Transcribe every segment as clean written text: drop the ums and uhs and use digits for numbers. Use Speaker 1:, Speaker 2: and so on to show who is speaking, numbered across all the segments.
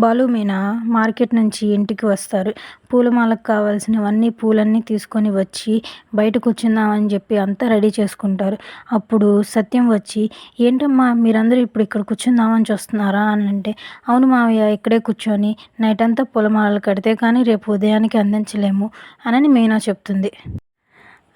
Speaker 1: Balu, Meena market నుంచి ఇంటికి వస్తారు. పూలమాలకు కావాల్సినవన్నీ పూలన్నీ తీసుకొని వచ్చి బయట కూర్చుందామని చెప్పి అంతా రెడీ చేసుకుంటారు. అప్పుడు సత్యం వచ్చి, ఏంటమ్మా మీరందరూ ఇప్పుడు ఇక్కడ కూర్చుందామని చూస్తున్నారా అని అంటే, అవును మావయ్య, ఇక్కడే కూర్చొని నైట్ అంతా పూలమాలలు కడితే కానీ రేపు ఉదయానికి అందించలేము అని మీనా చెప్తుంది.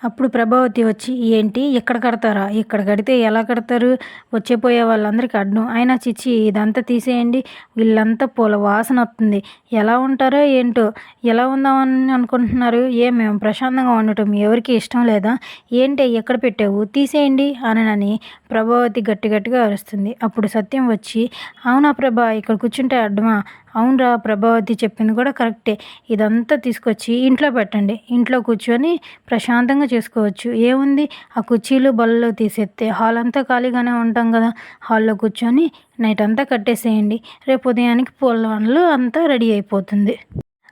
Speaker 1: అప్పుడు ప్రభావతి వచ్చి, ఏంటి ఇక్కడ కడతారా? ఇక్కడ కడితే ఎలా కడతారు? వచ్చేపోయే వాళ్ళందరికీ అడ్డం. అయినా చిచ్చి, ఇదంతా తీసేయండి, వీళ్ళంతా పూల వాసన వస్తుంది, ఎలా ఉంటారో ఏంటో, ఎలా ఉందామని అనుకుంటున్నారు? మేము ప్రశాంతంగా ఉండటం ఎవరికి ఇష్టం లేదా? ఏంటి ఎక్కడ పెట్టావు, తీసేయండి అని ప్రభావతి గట్టిగా అరుస్తుంది. అప్పుడు సత్యం వచ్చి, అవునా ప్రభా, ఇక్కడ కూర్చుంటే అడ్డమా? అవునరా, ప్రభావతి చెప్పింది కూడా కరెక్టే, ఇదంతా తీసుకొచ్చి ఇంట్లో పెట్టండి, ఇంట్లో కూర్చొని ప్రశాంతంగా చేసుకోవచ్చు. ఏముంది, ఆ కుర్చీలు బల్లలు తీసేస్తే హాల్ అంతా ఖాళీగానే ఉంటాం కదా, హాల్లో కూర్చొని నైట్ అంతా కట్టేసేయండి, రేపు ఉదయానికి పూల పనులు అంతా రెడీ అయిపోతుంది.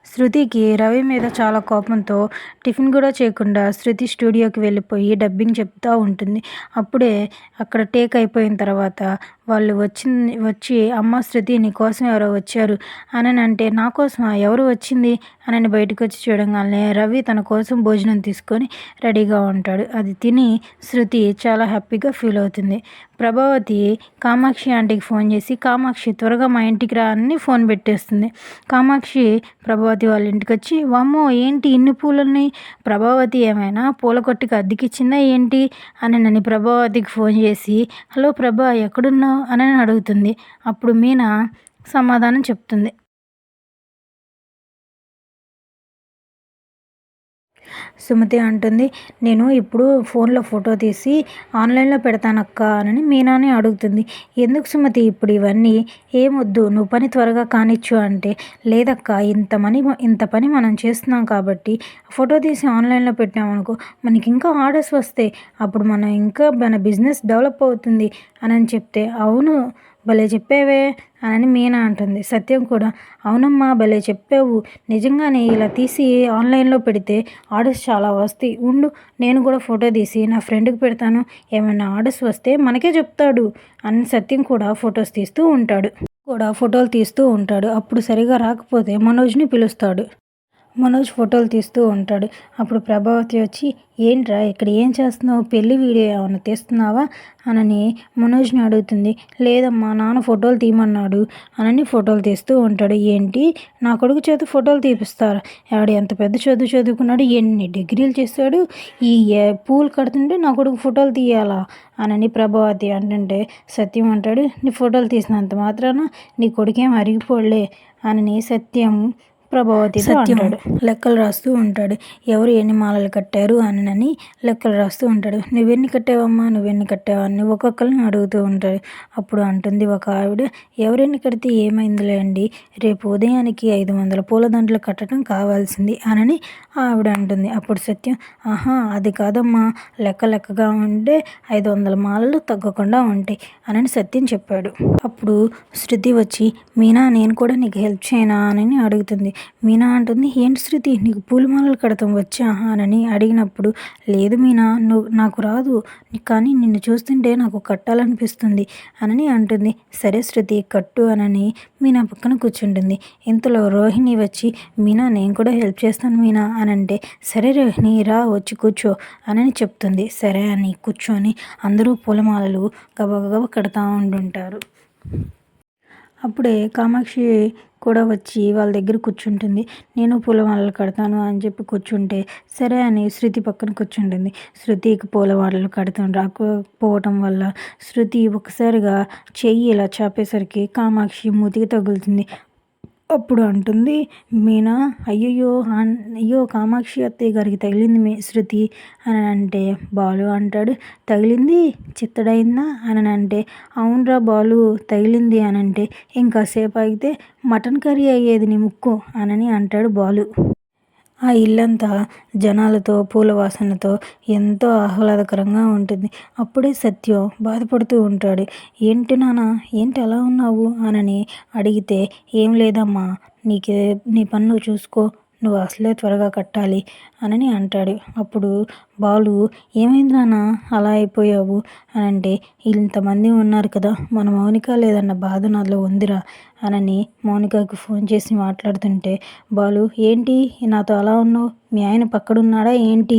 Speaker 1: శృతికి రవి మీద చాలా కోపంతో టిఫిన్ కూడా చేయకుండా శృతి స్టూడియోకి వెళ్ళిపోయి డబ్బింగ్ చెప్తూ ఉంటుంది. అప్పుడే అక్కడ టేక్ అయిపోయిన తర్వాత వాళ్ళు వచ్చి అమ్మ శృతి, నీ కోసం ఎవరో వచ్చారు అని అంటే, నా కోసమా, ఎవరు వచ్చింది అని బయటకు వచ్చి చూడగానే రవి తన కోసం భోజనం తీసుకొని రెడీగా ఉంటాడు. అది తిని శృతి చాలా హ్యాపీగా ఫీల్ అవుతుంది. ప్రభావతి కామాక్షి ఆంటీకి ఫోన్ చేసి, కామాక్షి త్వరగా మా ఇంటికి రా అని ఫోన్ పెట్టేస్తుంది. కామాక్షి ప్రభావతి వాళ్ళ ఇంటికి వచ్చి, వామ్మో ఏంటి ఇన్ని పూలున్నాయి, ప్రభావతి ఏమైనా పూల కొట్టుకి అద్దెకిచ్చిందా ఏంటి అని ప్రభావతికి ఫోన్ చేసి, హలో ప్రభా, ఎక్కడున్నావు అని అడుగుతుంది. అప్పుడు మీనా సమాధానం చెప్తుంది. సుమతి అంటుంది, నేను ఇప్పుడు ఫోన్లో ఫోటో తీసి ఆన్లైన్లో పెడతానక్క అని మీనాని అడుగుతుంది. ఎందుకు సుమతి ఇప్పుడు ఇవన్నీ, ఏమొద్దు, నువ్వు పని త్వరగా కానిచ్చు అంటే, లేదక్క, ఇంత పని మనం చేస్తున్నాం కాబట్టి ఫోటో తీసి ఆన్లైన్లో పెట్టామనుకో మనకి ఇంకా ఆర్డర్స్ వస్తాయి, అప్పుడు మన బిజినెస్ డెవలప్ అవుతుంది అని చెప్తే, అవును భలే చెప్పావే అని మీనా అంటుంది. సత్యం కూడా, అవునమ్మా భలే చెప్పావు, నిజంగానే ఇలా తీసి ఆన్లైన్లో పెడితే ఆర్డర్స్ చాలా వస్తాయి, ఉండు నేను కూడా ఫోటో తీసి నా ఫ్రెండ్కి పెడతాను, ఏమైనా ఆర్డర్స్ వస్తే మనకే చెప్తాడు అని సత్యం కూడా ఫొటోస్ తీస్తూ ఉంటాడు. అప్పుడు సరిగా రాకపోతే మనోజ్ని పిలుస్తాడు. మనోజ్ ఫోటోలు తీస్తూ ఉంటాడు. అప్పుడు ప్రభావతి వచ్చి, ఏంట్రా ఇక్కడ ఏం చేస్తున్నావు, పెళ్లి వీడియో ఏమైనా తీస్తున్నావా అని మనోజ్ని అడుగుతుంది. లేదమ్మా, నాన్న ఫోటోలు తీయమన్నాడు అని ఫోటోలు తీస్తూ ఉంటాడు. ఏంటి, నా కొడుకు చేత ఫోటోలు తీపిస్తారా? ఆడు ఎంత పెద్ద చదువుకున్నాడు, ఎన్ని డిగ్రీలు చేస్తాడు, ఈ పూలు కడుతుంటే నా కొడుకు ఫోటోలు తీయాలా అని ప్రభావతి అంటుంటే, సత్యం అంటాడు, నీ ఫోటోలు తీసినంత మాత్రాన నీ కొడుకేం అరిగిపోలే అని సత్యం ప్రభావతితో అంటాడు. లెక్కలు రాస్తూ ఉంటాడు. ఎవరు ఎన్ని మాలలు కట్టారు అని లెక్కలు రాస్తూ ఉంటాడు. నువ్వెన్ని కట్టావమ్మా, నువ్వెన్ని కట్టావా అని ఒక్కొక్కరిని అడుగుతూ ఉంటాడు. అప్పుడు అంటుంది ఒక ఆవిడ, ఎవరెన్ని కడితే ఏమైందిలే అండి, రేపు ఉదయానికి 500 పూలదండలు కట్టడం కావాల్సింది అని ఆవిడ అంటుంది. అప్పుడు సత్యం, ఆహా అది కాదమ్మా, లెక్కగా ఉంటే 500 మాలలు తగ్గకుండా ఉంటాయి అని సత్యం చెప్పాడు. అప్పుడు శృతి వచ్చి, మీనా నేను కూడా నీకు హెల్ప్ చేయనా అని అడుగుతుంది. మీనా అంటుంది, ఏంటి శృతి, నీకు పూలమాలలు కడతాం వచ్చా అని అడిగినప్పుడు, లేదు మీనా, నాకు రాదు, కానీ నిన్ను చూస్తుంటే నాకు కట్టాలనిపిస్తుంది అని అంటుంది. సరే శృతి కట్టు అని మీనా పక్కన కూర్చుంటుంది. ఇంతలో రోహిణి వచ్చి, మీనా నేను కూడా హెల్ప్ చేస్తాను మీనా అని అంటే, సరే రోహిణి రా వచ్చి కూర్చో అని చెప్తుంది. సరే అని కూర్చొని అందరూ పూలమాలలు గబగబా కడతా ఉంటుంటారు. అప్పుడే కామాక్షి కూడా వచ్చి వాళ్ళ దగ్గర కూర్చుంటుంది. నేను పూలమాలలు కడతాను అని చెప్పి కూర్చుంటే, సరే అని శృతి పక్కన కూర్చుంటుంది. శృతికి పూలమాలలు కడతాం రాకపోవటం వల్ల శృతి ఒకసారిగా చెయ్యి ఇలా చాపేసరికి కామాక్షి మూతికి తగులుతుంది. అప్పుడు అంటుంది మీనా, అయ్యో కామాక్షి అత్తయ్య గారికి తగిలింది శృతి అని అంటే, బాలు అంటాడు, తగిలింది చిత్తడైందా అని అంటే, అవునరా బాలు తగిలింది అని అంటే, ఇంకాసేపు ఆగితే మటన్ కర్రీ అయ్యేది నీ ముక్కు అని అంటాడు బాలు. ఆ ఇల్లంతా జనాలతో పూల వాసనతో ఎంతో ఆహ్లాదకరంగా ఉంటుంది. అప్పుడే సత్యం బాధపడుతూ ఉంటాడు. ఏంటి నాన్న, ఏంటి అలా ఉన్నావు అని అడిగితే, ఏం లేదమ్మా, నీ పని నువ్వు చూసుకో, నువ్వు అసలే త్వరగా కట్టాలి అని అంటాడు. అప్పుడు బాలు ఏమైంది నాన్న అలా అయిపోయావు అని అంటే, ఇంతమంది ఉన్నారు కదా, మన మౌనిక లేదన్న బాధ నాలో ఉందిరా అని మౌనికకు ఫోన్ చేసి మాట్లాడుతుంటే, బాలు ఏంటి నాతో అలా ఉన్నావు, మీ ఆయన పక్కడున్నాడా ఏంటి